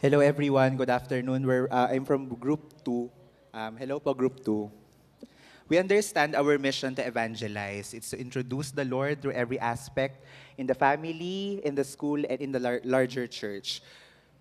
Hello everyone, good afternoon. I'm from Group 2. Hello po Group 2. We understand our mission to evangelize. It's to introduce the Lord through every aspect in the family, in the school, and in the larger church.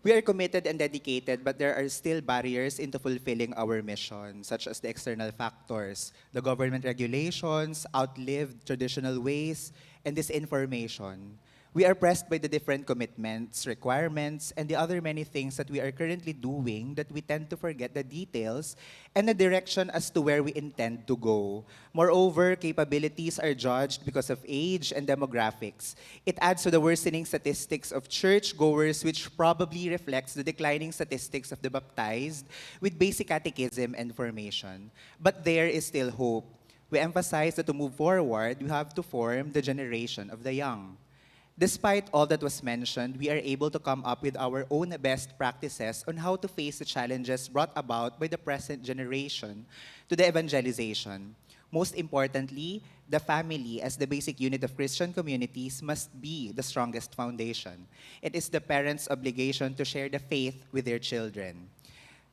We are committed and dedicated, but there are still barriers into fulfilling our mission, such as the external factors, the government regulations, outlived traditional ways, and disinformation. We are pressed by the different commitments, requirements, and the other many things that we are currently doing that we tend to forget the details and the direction as to where we intend to go. Moreover, capabilities are judged because of age and demographics. It adds to the worsening statistics of church-goers, which probably reflects the declining statistics of the baptized with basic catechism and formation. But there is still hope. We emphasize that to move forward, we have to form the generation of the young. Despite all that was mentioned, we are able to come up with our own best practices on how to face the challenges brought about by the present generation to the evangelization. Most importantly, the family as the basic unit of Christian communities must be the strongest foundation. It is the parents' obligation to share the faith with their children.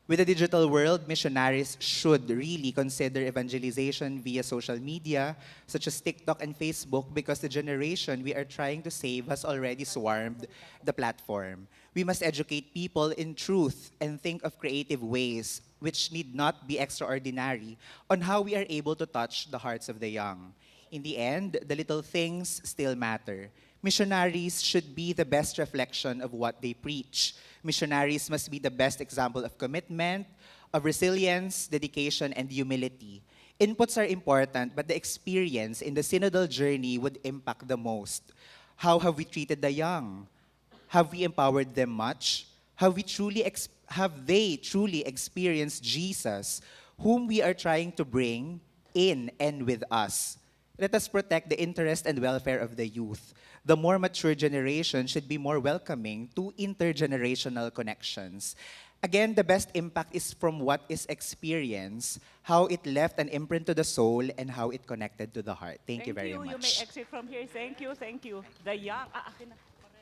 With the digital world, missionaries should really consider evangelization via social media, such as TikTok and Facebook, because the generation we are trying to save has already swarmed the platform. We must educate people in truth and think of creative ways, which need not be extraordinary, on how we are able to touch the hearts of the young. In the end, the little things still matter. Missionaries should be the best reflection of what they preach. Missionaries must be the best example of commitment, of resilience, dedication, and humility. Inputs are important, but the experience in the synodal journey would impact the most. How have we treated the young? Have we empowered them much? Have they truly experienced Jesus, whom we are trying to bring in and with us? Let us protect the interest and welfare of the youth. The more mature generation should be more welcoming to intergenerational connections. Again, the best impact is from what is experienced, how it left an imprint to the soul, and how it connected to the heart. Thank you Thank very you. You may much. exit from here. Thank you. Thank you. The young. Akin na.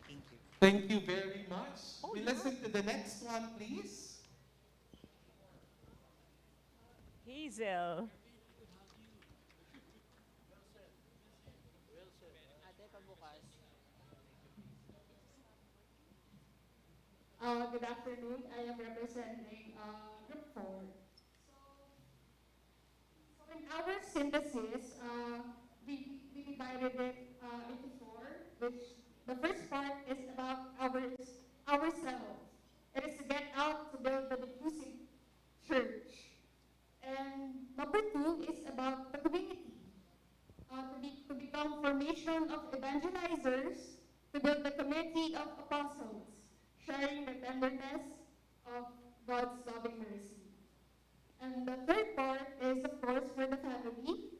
Thank you. Thank you very much. Oh, We yeah. listen to the next one, please. Hazel. Good afternoon. I am representing Group 4. So in our synthesis, we divided it into four, which the first part is about ourselves. It is to get out to build the diffusive church. And number two is about the community, to become formation of evangelizers, to build the community of apostles, sharing the tenderness of God's loving mercy. And the third part is, of course, for the family,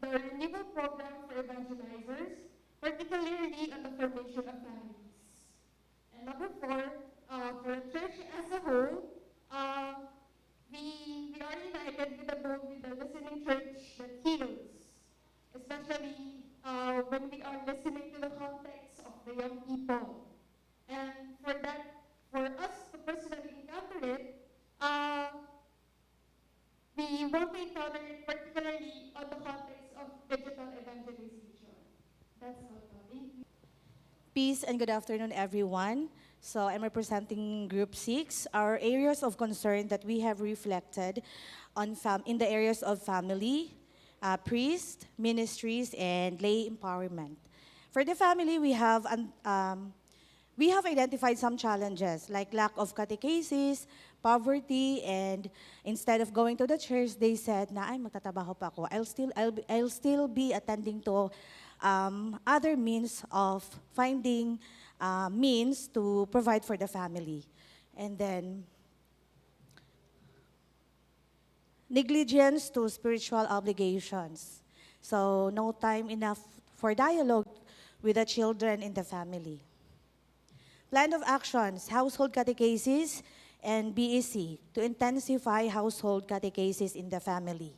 the renewal program for evangelizers, particularly on the formation of families. And number four, for the church as a whole, uh, we are united with the goal with the listening church that heals, especially when we are listening to the context of the young people. And for that, for us to personally encounter it, uh, we want to encounter it particularly on the context of digital evangelization. That's all. Thank you. Peace and good afternoon, everyone. So I'm representing Group 6. Our areas of concern that we have reflected in the areas of family, priest, ministries, and lay empowerment. For the family, we have identified some challenges like lack of catechesis, poverty, and instead of going to the church, they said na ay magtatrabaho pa ako. I'll still be attending to other means of finding means to provide for the family. And then negligence to spiritual obligations. So no time enough for dialogue with the children in the family. Plan of actions, household catechesis, and BEC to intensify household catechesis in the family.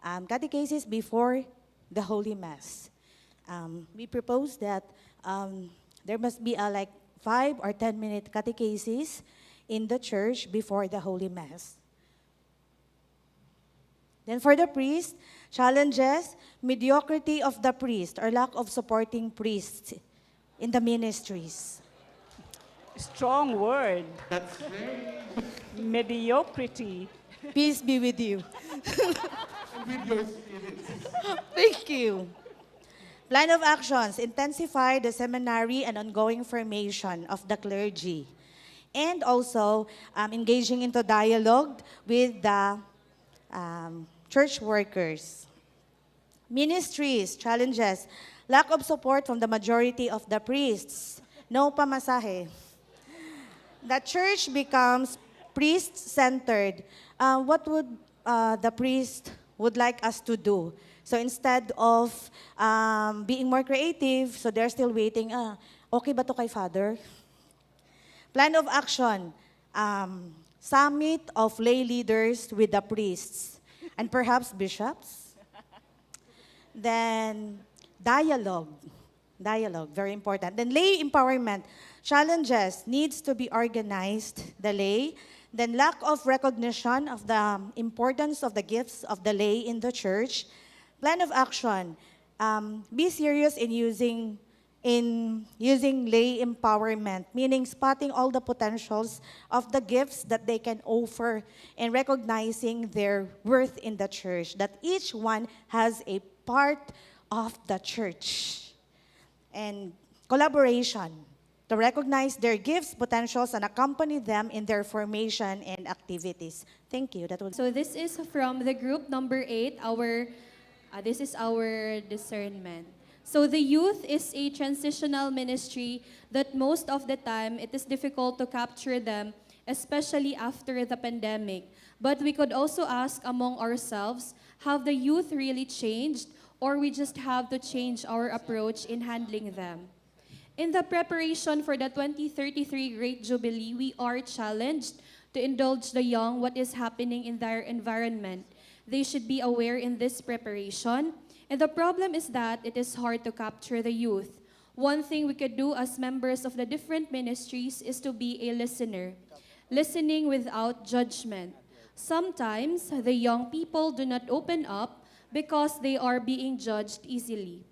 Catechesis before the Holy Mass. We propose that there must be a 5 or 10-minute catechesis in the church before the Holy Mass. Then for the priest, challenges, mediocrity of the priest or lack of supporting priests in the ministries. Strong word. That's very Mediocrity. Peace be with you. and with your spirit. Thank you. Plan of actions, intensify the seminary and ongoing formation of the clergy. And also engaging into dialogue with the church workers. Ministries, challenges, lack of support from the majority of the priests. No pamasahe. The church becomes priest-centered. What would the priest would like us to do? So instead of being more creative, so they're still waiting, okay ba to kay Father? Plan of action, summit of lay leaders with the priests and perhaps bishops. Then dialogue, very important. Then lay empowerment, challenges, needs to be organized, the lay. Then lack of recognition of the importance of the gifts of the lay in the church. Plan of action, be serious in using lay empowerment, meaning spotting all the potentials of the gifts that they can offer and recognizing their worth in the church, that each one has a part of the church. And collaboration, to recognize their gifts, potentials, and accompany them in their formation and activities. Thank you. That was So this is from the group number 8, this is our discernment. So the youth is a transitional ministry that most of the time it is difficult to capture them, especially after the pandemic. But we could also ask among ourselves, have the youth really changed, or we just have to change our approach in handling them? In the preparation for the 2033 Great Jubilee, we are challenged to indulge the young what is happening in their environment. They should be aware in this preparation. And the problem is that it is hard to capture the youth. One thing we could do as members of the different ministries is to be a listener, listening without judgment. Sometimes the young people do not open up because they are being judged easily.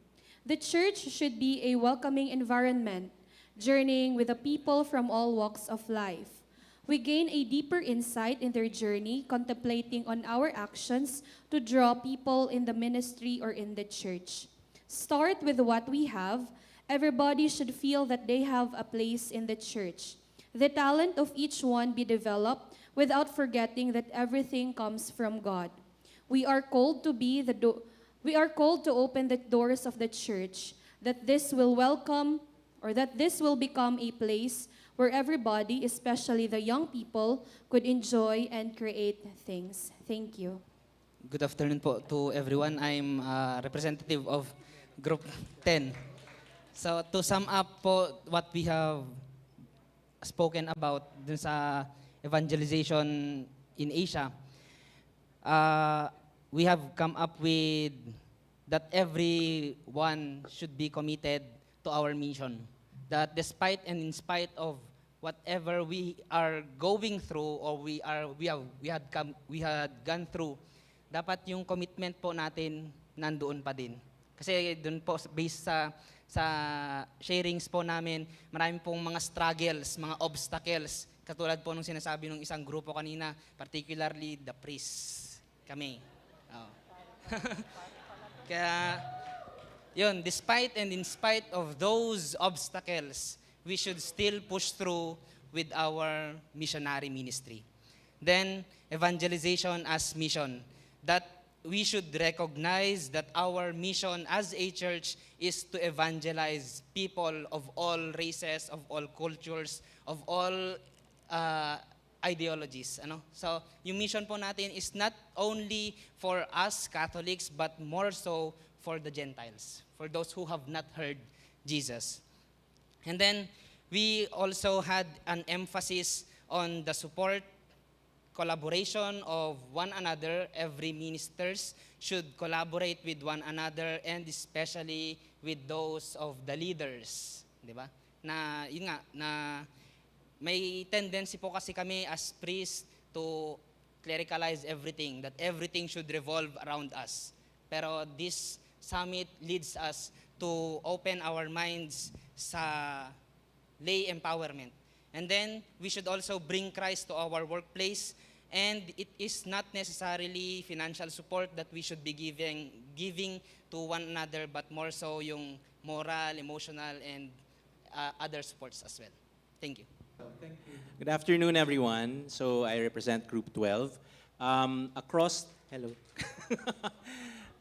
The church should be a welcoming environment, journeying with the people from all walks of life. We gain a deeper insight in their journey, contemplating on our actions to draw people in the ministry or in the church. Start with what we have. Everybody should feel that they have a place in the church. The talent of each one be developed without forgetting that everything comes from God. We are called to be we are called to open the doors of the church, that this will become a place where everybody, especially the young people, could enjoy and create things. Thank you. Good afternoon po to everyone. I'm a representative of Group 10. So to sum up po what we have spoken about dun sa evangelization in Asia, we have come up with that everyone should be committed to our mission. That despite and in spite of whatever we are going through or we had gone through, dapat yung commitment po natin nandoon pa din. Kasi doon po based sa sharings po namin, marami pong mga struggles, mga obstacles. Katulad po nung sinasabi ng isang grupo kanina, particularly the priests, kami. Oh. Kaya, yun, despite and in spite of those obstacles, we should still push through with our missionary ministry. Then, evangelization as mission. That we should recognize that our mission as a church is to evangelize people of all races, of all cultures, of all ideologies. So, yung mission po natin is not only for us Catholics, but more so for the Gentiles, for those who have not heard Jesus. And then, we also had an emphasis on the support, collaboration of one another. Every ministers should collaborate with one another and especially with those of the leaders. Di ba? na yun nga na may tendency po kasi kami as priest to clericalize everything, that everything should revolve around us. Pero this summit leads us to open our minds sa lay empowerment. And then we should also bring Christ to our workplace, and it is not necessarily financial support that we should be giving to one another, but more so yung moral, emotional, and other supports as well. Thank you. Good afternoon, everyone. So I represent Group 12. Hello.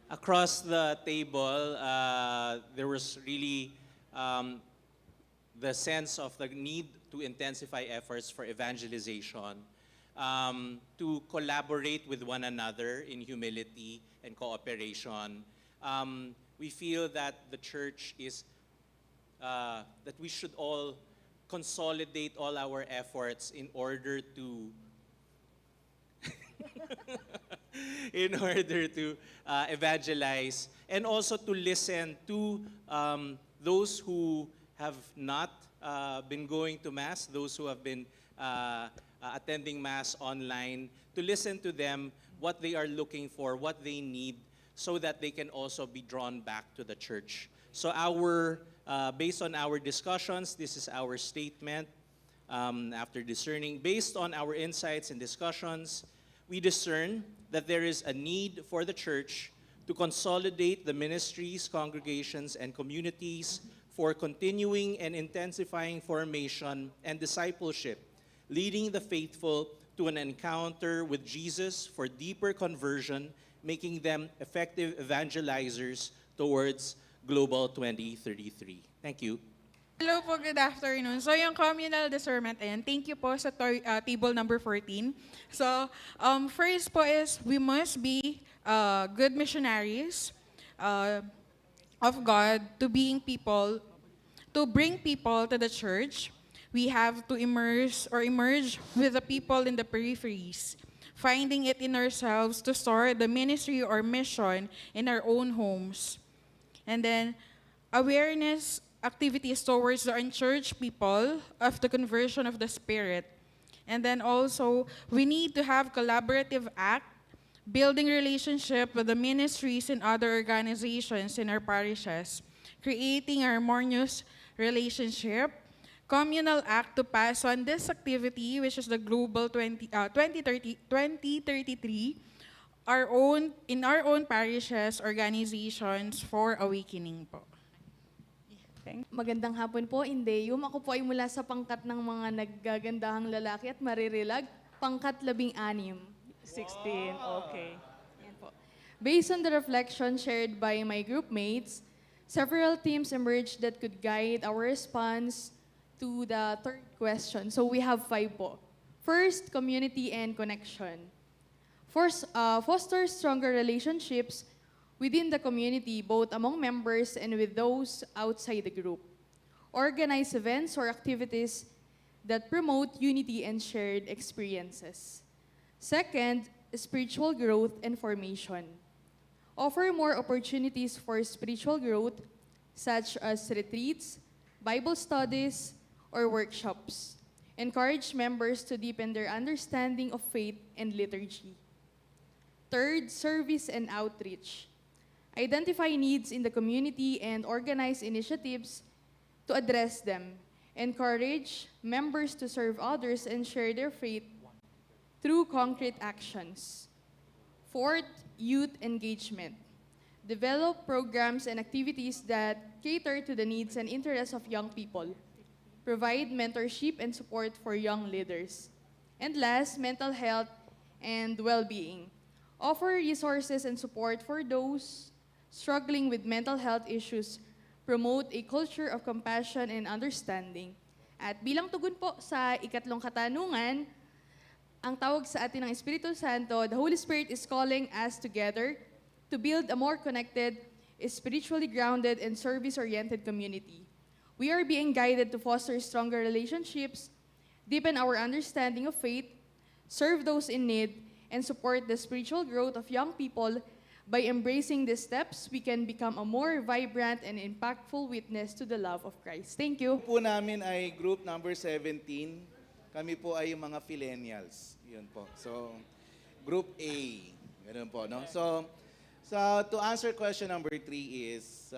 Across the table, there was really the sense of the need to intensify efforts for evangelization, to collaborate with one another in humility and cooperation. We feel that the church is, that we should all consolidate all our efforts in order to evangelize, and also to listen to those who have not been going to Mass, those who have been attending Mass online, to listen to them, what they are looking for, what they need, so that they can also be drawn back to the church. So based on our discussions, this is our statement after discerning. Based on our insights and discussions, we discern that there is a need for the church to consolidate the ministries, congregations, and communities for continuing and intensifying formation and discipleship, leading the faithful to an encounter with Jesus for deeper conversion, making them effective evangelizers towards Global 2033. Thank you. Hello po, good afternoon. So yung communal discernment, ayan, thank you po sa table number 14. So first po is we must be good missionaries of God to bring people to the church. We have to emerge with the people in the peripheries, finding it in ourselves to start the ministry or mission in our own homes. And then awareness activities towards the unchurched people of the conversion of the Spirit. And then also, we need to have collaborative act, building relationship with the ministries and other organizations in our parishes, creating harmonious relationship, communal act to pass on this activity, which is the Global 2033, in our own parishes, organizations for awakening po. Magandang hapon po, Indeyum. Ako po ay mula sa pangkat ng mga naggagandahang lalaki at maririlag, pangkat 16. 16, okay. Yan po. Based on the reflection shared by my group mates, several themes emerged that could guide our response to the third question. So we have 5 po. First, community and connection. First, foster stronger relationships within the community, both among members and with those outside the group. Organize events or activities that promote unity and shared experiences. Second, spiritual growth and formation. Offer more opportunities for spiritual growth, such as retreats, Bible studies, or workshops. Encourage members to deepen their understanding of faith and liturgy. Third, service and outreach. Identify needs in the community and organize initiatives to address them. Encourage members to serve others and share their faith through concrete actions. Fourth, youth engagement. Develop programs and activities that cater to the needs and interests of young people. Provide mentorship and support for young leaders. And last, mental health and well-being. Offer resources and support for those struggling with mental health issues, promote a culture of compassion and understanding. At bilang tugon po sa ikatlong katanungan, ang tawag sa atin ng Espiritu Santo, the Holy Spirit is calling us together to build a more connected, spiritually grounded, and service-oriented community. We are being guided to foster stronger relationships, deepen our understanding of faith, serve those in need, and support the spiritual growth of young people By embracing these steps, we can become a more vibrant and impactful witness to the love of Christ. Thank you. Po namin ay group number 17. Kami po ay yung mga Phillennials. Yun po. So, group A. Ganun po, no? So to answer question number 3 is,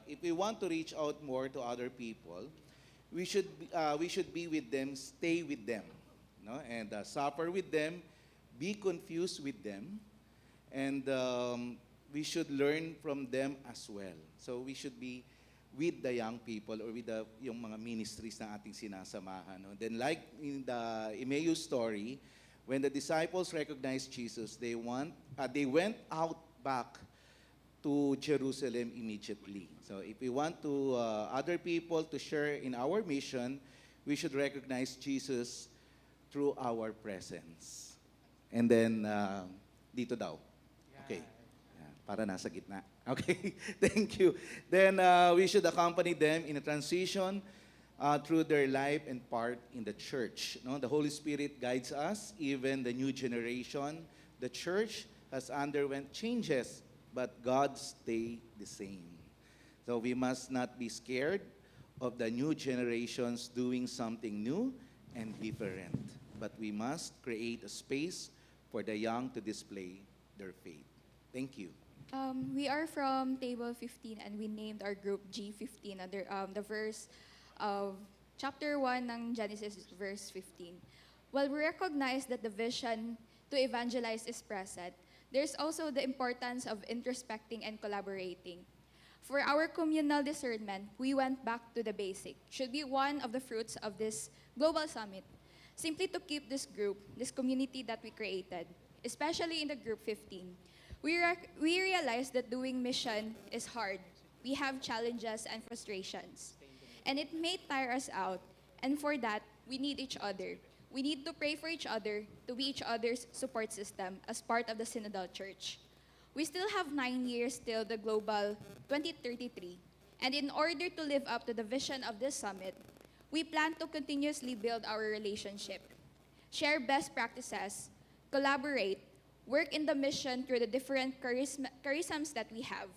if we want to reach out more to other people, we should be with them, stay with them, no? And suffer with them, be confused with them, and we should learn from them as well. So we should be with the young people or with yung mga ministries na ating sinasamahan. No? Then like in the Emmaus story, when the disciples recognized Jesus, they went out back to Jerusalem immediately. So if we want to other people to share in our mission, we should recognize Jesus through our presence. And then dito daw. Okay. Yeah, para nasa gitna. Okay. Thank you. Then we should accompany them in a transition through their life and part in the church. No? The Holy Spirit guides us, even the new generation. The church has underwent changes, but God stay the same. So we must not be scared of the new generations doing something new and different. But we must create a space for the young to display their faith. Thank you. We are from Table 15 and we named our group G15 under the verse of chapter 1 ng Genesis verse 15. While we recognize that the vision to evangelize is present, there's also the importance of introspecting and collaborating. For our communal discernment, we went back to the basic. Should be one of the fruits of this global summit. Simply to keep this group, this community that we created, especially in the group 15, we realized that doing mission is hard. We have challenges and frustrations. And it may tire us out. And for that, we need each other. We need to pray for each other, to be each other's support system as part of the Synodal Church. We still have 9 years till the Global 2033. And in order to live up to the vision of this summit, we plan to continuously build our relationship, share best practices, collaborate, work in the mission through the different charisms that we have.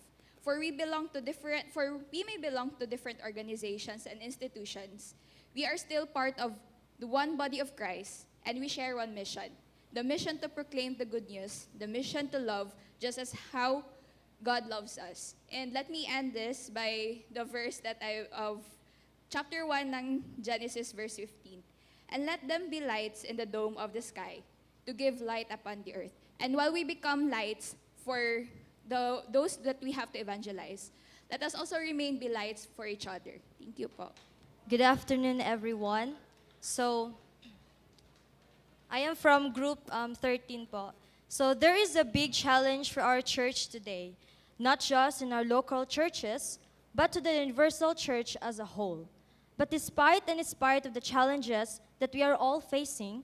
For we may belong to different organizations and institutions, we are still part of the one body of Christ, and we share one mission. The mission to proclaim the good news, the mission to love just as how God loves us. And let me end this by the verse of chapter 1 ng Genesis verse 15. And let them be lights in the dome of the sky to give light upon the earth. And while we become lights for those that we have to evangelize, let us also remain be lights for each other. Thank you po. Good afternoon, everyone. So, I am from group 13 po. So, there is a big challenge for our church today, not just in our local churches, but to the universal church as a whole. But despite and in spite of the challenges that we are all facing,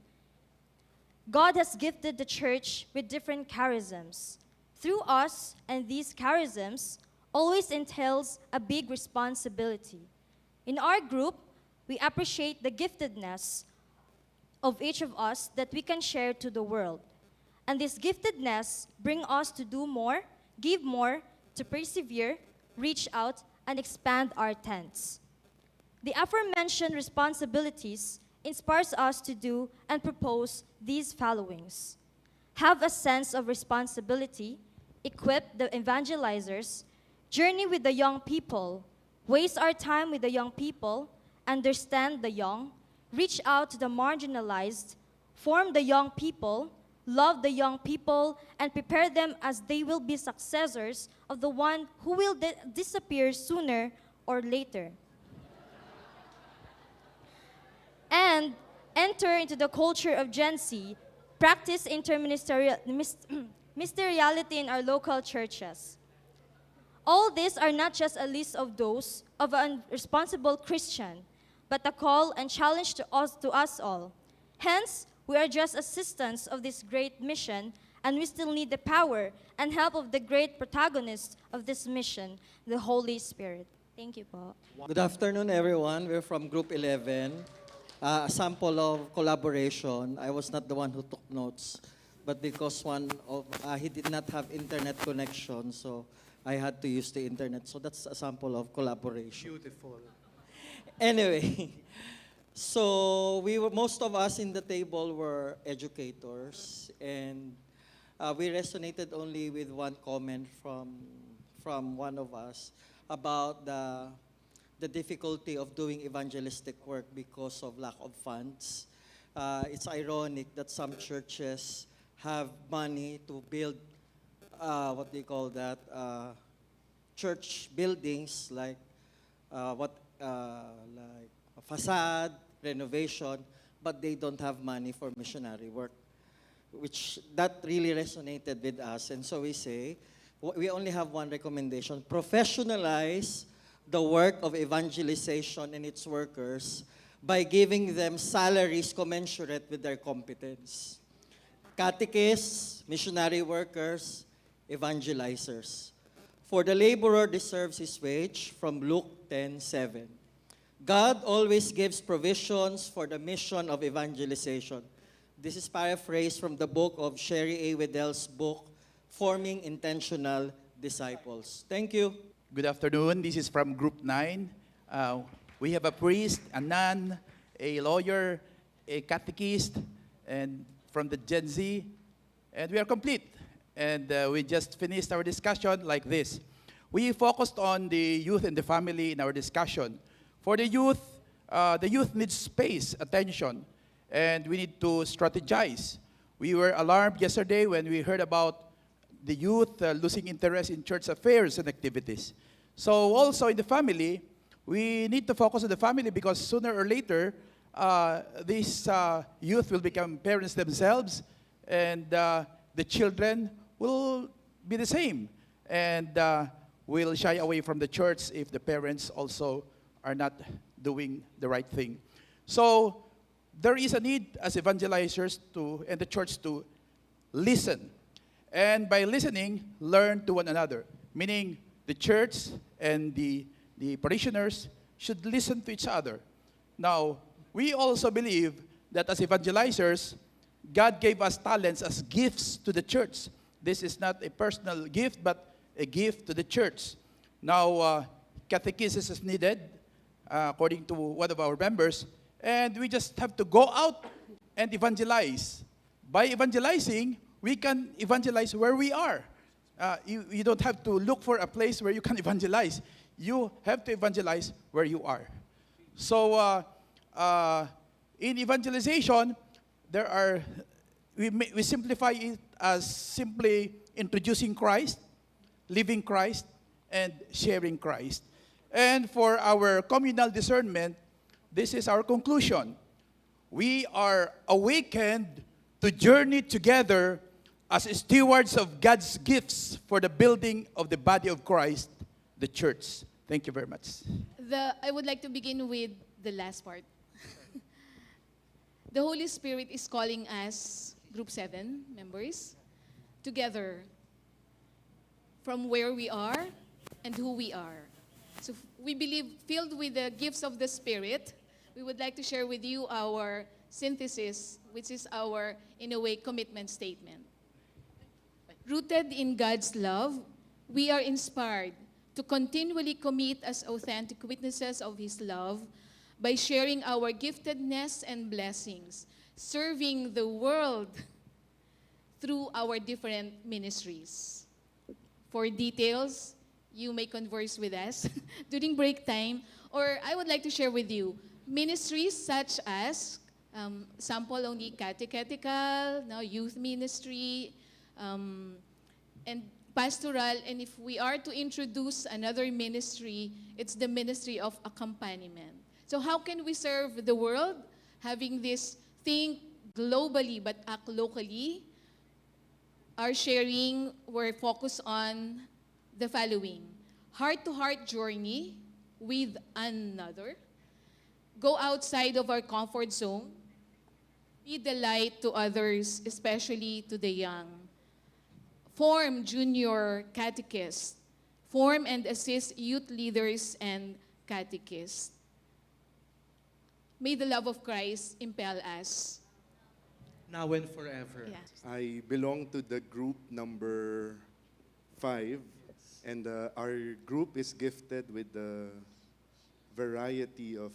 God has gifted the church with different charisms. Through us, and these charisms always entails a big responsibility. In our group, we appreciate the giftedness of each of us that we can share to the world. And this giftedness bring us to do more, give more, to persevere, reach out, and expand our tents. The aforementioned responsibilities inspires us to do and propose these followings. Have a sense of responsibility, equip the evangelizers, journey with the young people, waste our time with the young people, understand the young, reach out to the marginalized, form the young people, love the young people, and prepare them as they will be successors of the one who will disappear sooner or later. And enter into the culture of Gen Z, practice ministeriality in our local churches. All these are not just a list of those of a responsible Christian, but a call and challenge to us all. Hence, we are just assistants of this great mission, and we still need the power and help of the great protagonist of this mission, the Holy Spirit. Thank you po. Good afternoon, everyone. We're from Group 11. A sample of collaboration. I was not the one who took notes. but because he did not have internet connection, so I had to use the internet. So that's a sample of collaboration. Beautiful. Anyway, so most of us in the table were educators, and we resonated only with one comment from one of us about the difficulty of doing evangelistic work because of lack of funds. It's ironic that some churches have money to build what do you call that, church buildings like like a facade, renovation, but they don't have money for missionary work, which that really resonated with us. And so we say, we only have one recommendation: professionalize the work of evangelization and its workers by giving them salaries commensurate with their competence. Catechists, missionary workers, evangelizers. For the laborer deserves his wage, from Luke 10:7. God always gives provisions for the mission of evangelization. This is paraphrased from the book of Sherry A. Weddell's book, Forming Intentional Disciples. Thank you. Good afternoon. This is from Group 9. We have a priest, a nun, a lawyer, a catechist, and from the Gen Z, and we are complete. And we just finished our discussion like this. We focused on the youth and the family in our discussion. For the youth needs space, attention, and we need to strategize. We were alarmed yesterday when we heard about the youth losing interest in church affairs and activities. So also in the family, we need to focus on the family, because sooner or later, these youth will become parents themselves, and the children will be the same, and will shy away from the church if the parents also are not doing the right thing. So there is a need as evangelizers and the church to listen. And by listening, learn to one another. Meaning the church and the parishioners should listen to each other. Now, we also believe that as evangelizers, God gave us talents as gifts to the church. This is not a personal gift, but a gift to the church. Now, catechesis is needed, according to one of our members, and we just have to go out and evangelize. By evangelizing, we can evangelize where we are. You don't have to look for a place where you can evangelize. You have to evangelize where you are. So, in evangelization, we simplify it as simply introducing Christ, living Christ, and sharing Christ. And for our communal discernment, this is our conclusion. We are awakened to journey together as stewards of God's gifts for the building of the body of Christ, the church. Thank you very much. I would like to begin with the last part. The Holy Spirit is calling us, Group 7 members, together from where we are and who we are. So we believe, filled with the gifts of the Spirit, we would like to share with you our synthesis, which is our, in a way, commitment statement. Rooted in God's love, we are inspired to continually commit as authentic witnesses of His love by sharing our giftedness and blessings, serving the world through our different ministries. For details, you may converse with us during break time, or I would like to share with you ministries such as sample only catechetical, now youth ministry, and pastoral, and if we are to introduce another ministry, it's the ministry of accompaniment. So how can we serve the world? Having this think globally but act locally. Our sharing, we're focused on the following: heart-to-heart journey with another. Go outside of our comfort zone. Be the light to others, especially to the young. Form junior catechists. Form and assist youth leaders and catechists. May the love of Christ impel us. now and forever. Yeah. I belong to the group number 5, and our group is gifted with a variety of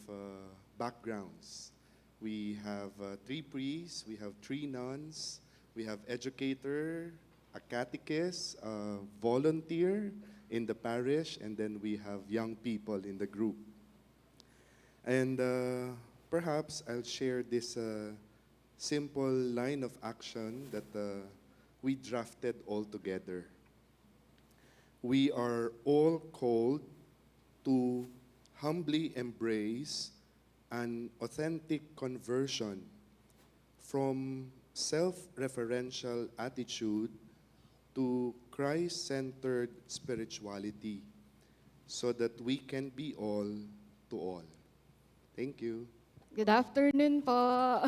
backgrounds. We have 3 priests, we have 3 nuns, we have educator, a catechist, a volunteer in the parish, and then we have young people in the group. And perhaps I'll share this simple line of action that we drafted all together. We are all called to humbly embrace an authentic conversion from self-referential attitude to Christ-centered spirituality so that we can be all to all. Thank you. Good afternoon po.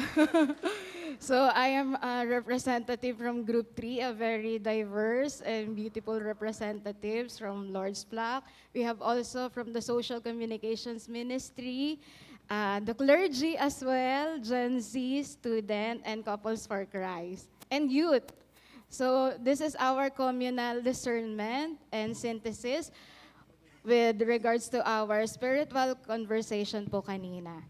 So I am a representative from Group 3, a very diverse and beautiful representatives from Lord's Flock. We have also from the Social Communications Ministry, the clergy as well, Gen Z, student, and Couples for Christ, and youth. So this is our communal discernment and synthesis with regards to our spiritual conversation po kanina.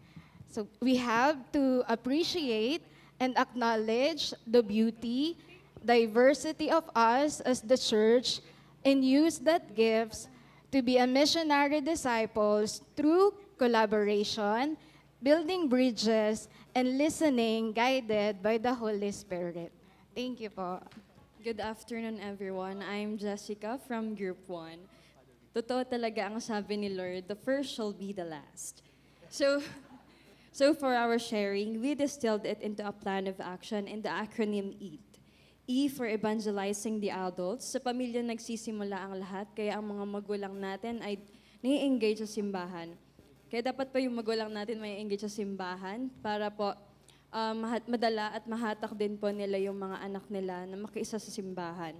So we have to appreciate and acknowledge the beauty, diversity of us as the church, and use that gifts to be a missionary disciples through collaboration, building bridges, and listening guided by the Holy Spirit. Thank you po. Good afternoon, everyone. I'm Jessica from Group 1. Totoo talaga ang sabi ni Lord, the first shall be the last. So for our sharing, we distilled it into a plan of action in the acronym EAT. E for evangelizing the adults. Sa pamilya nagsisimula ang lahat, kaya ang mga magulang natin ay nai-engage sa simbahan. Kaya dapat pa yung magulang natin may engage sa simbahan para po madala at mahatak din po nila yung mga anak nila na makiisa sa simbahan.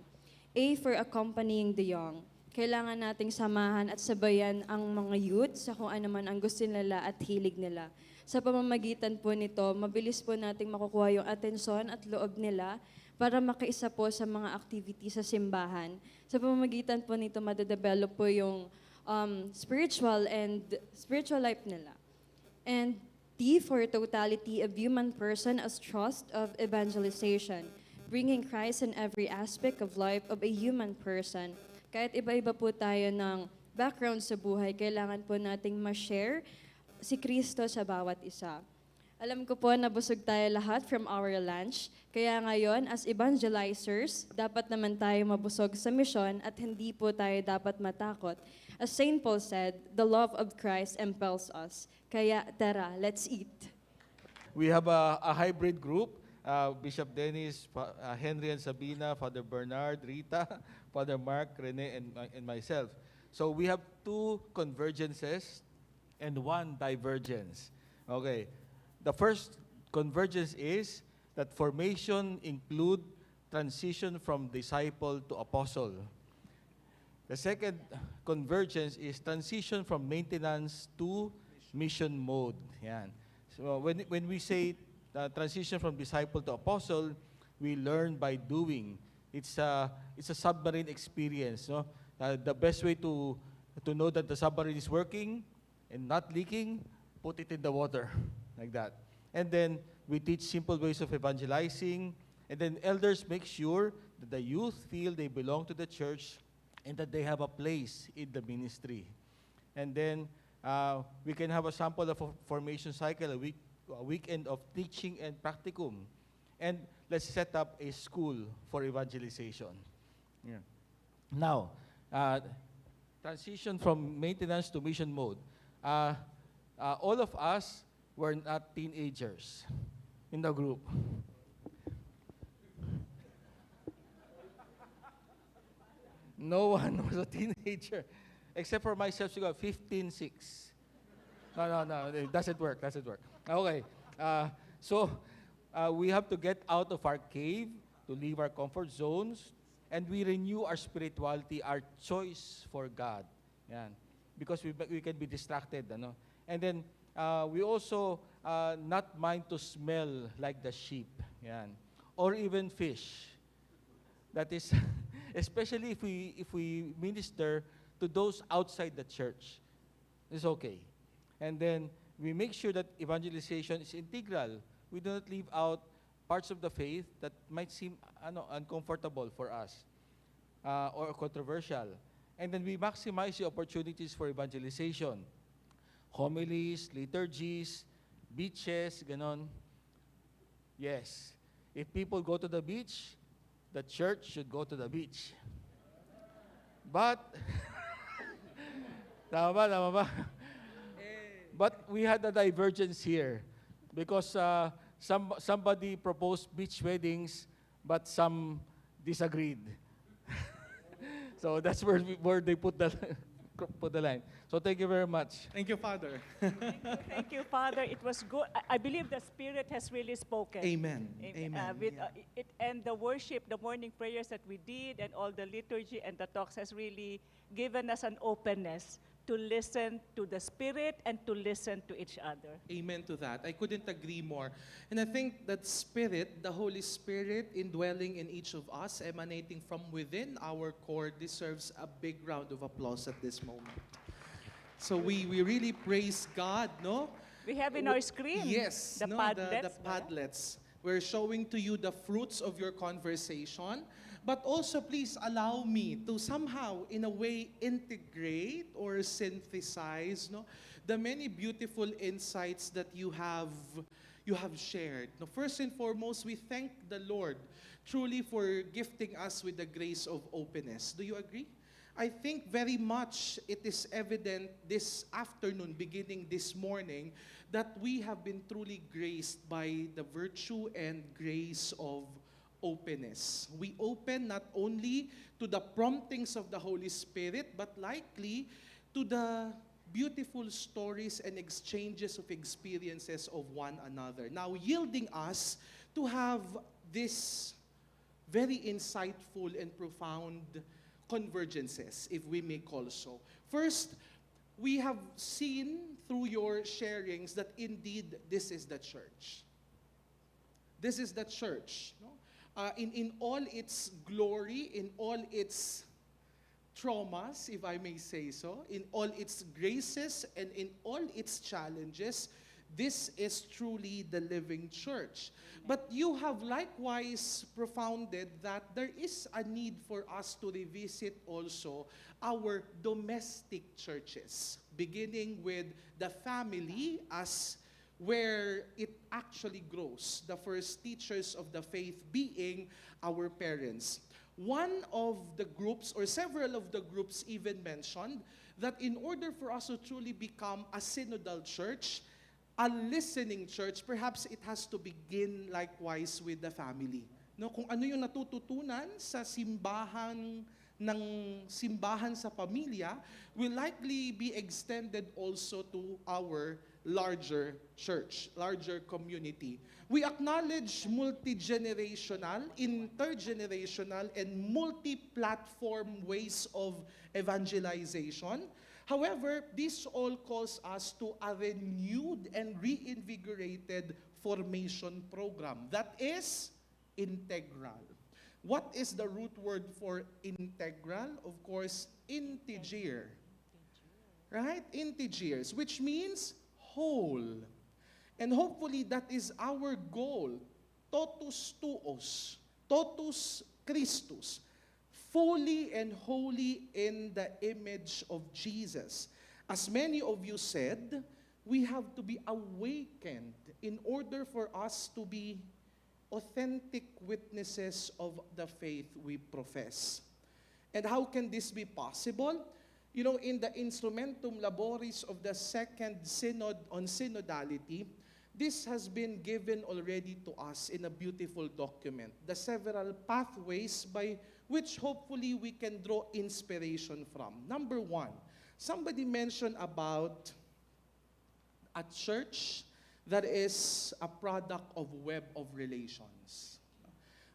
A for accompanying the young. Kailangan nating samahan at sabayan ang mga youth sa kung ano man ang gusto nila at hilig nila. Sa pamamagitan po nito, mabilis po nating makukuha yung atensyon at loob nila para makiisa po sa mga activity sa simbahan. Sa pamamagitan po nito, madadevelop po yung spiritual life nila. And T for totality of human person as trust of evangelization, bringing Christ in every aspect of life of a human person. Kahit iba-iba po tayo ng background sa buhay, kailangan po nating ma-share si Kristo sa bawat isa. Alam ko po na busog tayo lahat from our lunch, kaya ngayon as evangelizers, dapat naman tayo mabusog sa misyon at hindi po tayo dapat matakot. As St. Paul said, the love of Christ impels us. Kaya tara, let's eat. We have a hybrid group, Bishop Dennis, Henry and Sabina, Father Bernard, Rita, Father Mark, Rene, and myself. So we have 2 convergences and 1 divergence. Okay. The first convergence is that formation include transition from disciple to apostle. The second convergence is transition from maintenance to mission mode. Yan. So when we say transition from disciple to apostle, we learn by doing. It's a submarine experience. No? The best way to know that the submarine is working and not leaking, put it in the water, like that. And then we teach simple ways of evangelizing, and then elders make sure that the youth feel they belong to the church and that they have a place in the ministry. And then we can have a sample of a formation cycle, a weekend of teaching and practicum. And let's set up a school for evangelization. Yeah. Now, transition from maintenance to mission mode. All of us were not teenagers in the group. No one was a teenager, except for myself, 15, 6. No, it doesn't work. Okay, so we have to get out of our cave, to leave our comfort zones, and we renew our spirituality, our choice for God. Yan. Because we can be distracted. Ano? And then, we also not mind to smell like the sheep. Yan. Or even fish. That is, especially if we minister to those outside the church, it's okay. And then we make sure that evangelization is integral. We do not leave out parts of the faith that might seem uncomfortable for us or controversial. And then we maximize the opportunities for evangelization. Homilies, liturgies, beaches, ganon. Yes. If people go to the beach, the church should go to the beach. But, tama ba? But we had a divergence here because somebody proposed beach weddings, but some disagreed. So that's where they put the line. So thank you very much. Thank you, Father. Thank you, Father. It was good. I believe the Spirit has really spoken. Amen. And the worship, the morning prayers that we did, and all the liturgy and the talks has really given us an openness to listen to the Spirit and to listen to each other. Amen to that. I couldn't agree more. And I think that Spirit, the Holy Spirit indwelling in each of us, emanating from within our core, deserves a big round of applause at this moment. So we really praise God, no? We have in our screen yes, the no, Padlets. the Padlets. We're showing to you the fruits of your conversation. But also, please allow me to somehow, in a way, integrate or synthesize the many beautiful insights that you have shared. Now, first and foremost, we thank the Lord truly for gifting us with the grace of openness. Do you agree? I think very much it is evident this afternoon, beginning this morning, that we have been truly graced by the virtue and grace of openness. We open not only to the promptings of the Holy Spirit, but likely to the beautiful stories and exchanges of experiences of one another. Now, yielding us to have this very insightful and profound convergences, if we may call so. First, we have seen through your sharings that indeed this is the church. This is the church. No? In all its glory, in all its traumas, if I may say so, in all its graces and in all its challenges, this is truly the living church. But you have likewise propounded that there is a need for us to revisit also our domestic churches, beginning with the family as where it actually grows, the first teachers of the faith being our parents. One of the groups, or several of the groups even mentioned, that in order for us to truly become a synodal church, a listening church, perhaps it has to begin likewise with the family. No, kung ano yung natututunan sa simbahan sa pamilya will likely be extended also to our larger church, larger community. We acknowledge multi-generational, intergenerational, and multi-platform ways of evangelization. However, this all calls us to a renewed and reinvigorated formation program that is integral. What is the root word for integral? Of course, integer. Right? Integers, which means whole. And hopefully that is our goal. Totus tuos. Totus Christus. Fully and wholly in the image of Jesus. As many of you said, we have to be awakened in order for us to be authentic witnesses of the faith we profess. And how can this be possible? You know, in the Instrumentum Laboris of the Second Synod on Synodality, this has been given already to us in a beautiful document. The several pathways by which hopefully we can draw inspiration from. Number one, somebody mentioned about a church that is a product of web of relations.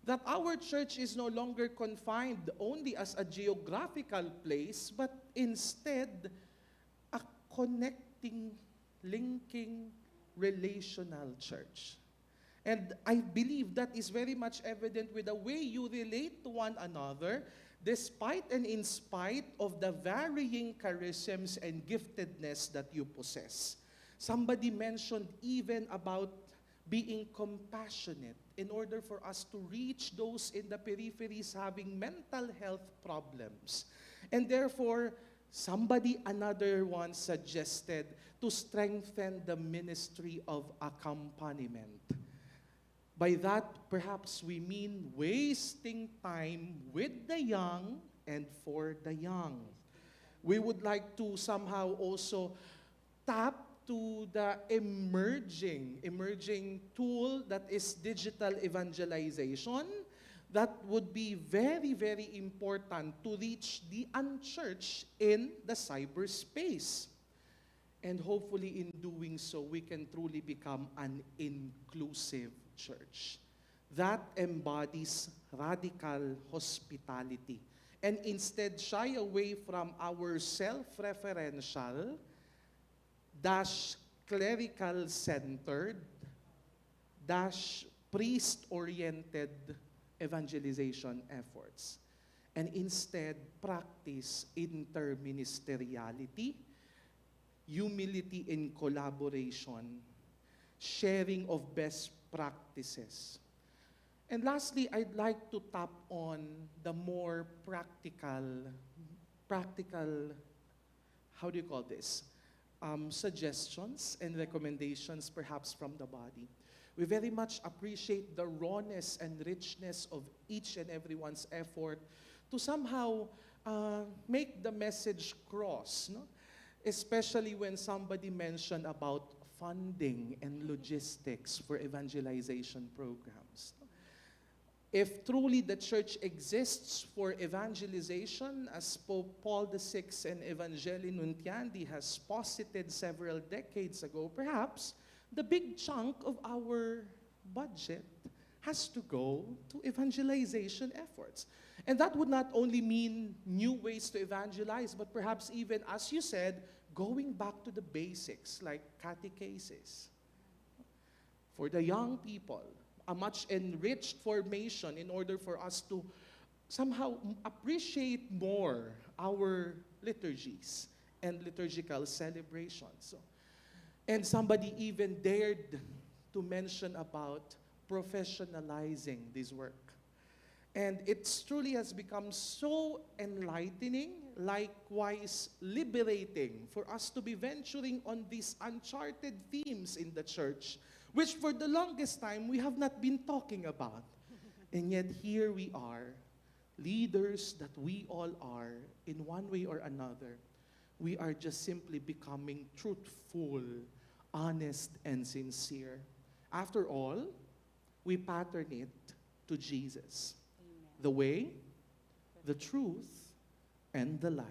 That our church is no longer confined only as a geographical place, but instead a connecting, linking, relational church. And I believe that is very much evident with the way you relate to one another, despite and in spite of the varying charisms and giftedness that you possess. Somebody mentioned even about being compassionate in order for us to reach those in the peripheries having mental health problems. And therefore, another one suggested to strengthen the ministry of accompaniment. By that, perhaps we mean wasting time with the young and for the young. We would like to somehow also tap to the emerging tool that is digital evangelization that would be very, very important to reach the unchurched in the cyberspace. And hopefully in doing so, we can truly become an inclusive church that embodies radical hospitality and instead shy away from our self-referential, clerical-centered, priest-oriented evangelization efforts, and instead practice interministeriality, humility in collaboration, sharing of best practices. And lastly, I'd like to tap on the more practical, how do you call this? Suggestions and recommendations perhaps from the body. We very much appreciate the rawness and richness of each and everyone's effort to somehow make the message cross, no? Especially when somebody mentioned about funding and logistics for evangelization programs. If truly the church exists for evangelization, as Pope Paul VI and Evangelii Nuntiandi has posited several decades ago, perhaps the big chunk of our budget has to go to evangelization efforts. And that would not only mean new ways to evangelize, but perhaps even, as you said, going back to the basics like catechesis. For the young people, a much enriched formation in order for us to somehow appreciate more our liturgies and liturgical celebrations. And somebody even dared to mention about professionalizing this work. And it truly has become so enlightening, likewise liberating for us to be venturing on these uncharted themes in the church, which for the longest time we have not been talking about. And yet here we are, leaders that we all are, in one way or another. We are just simply becoming truthful, honest, and sincere. After all, we pattern it to Jesus, the way, the truth, and the life.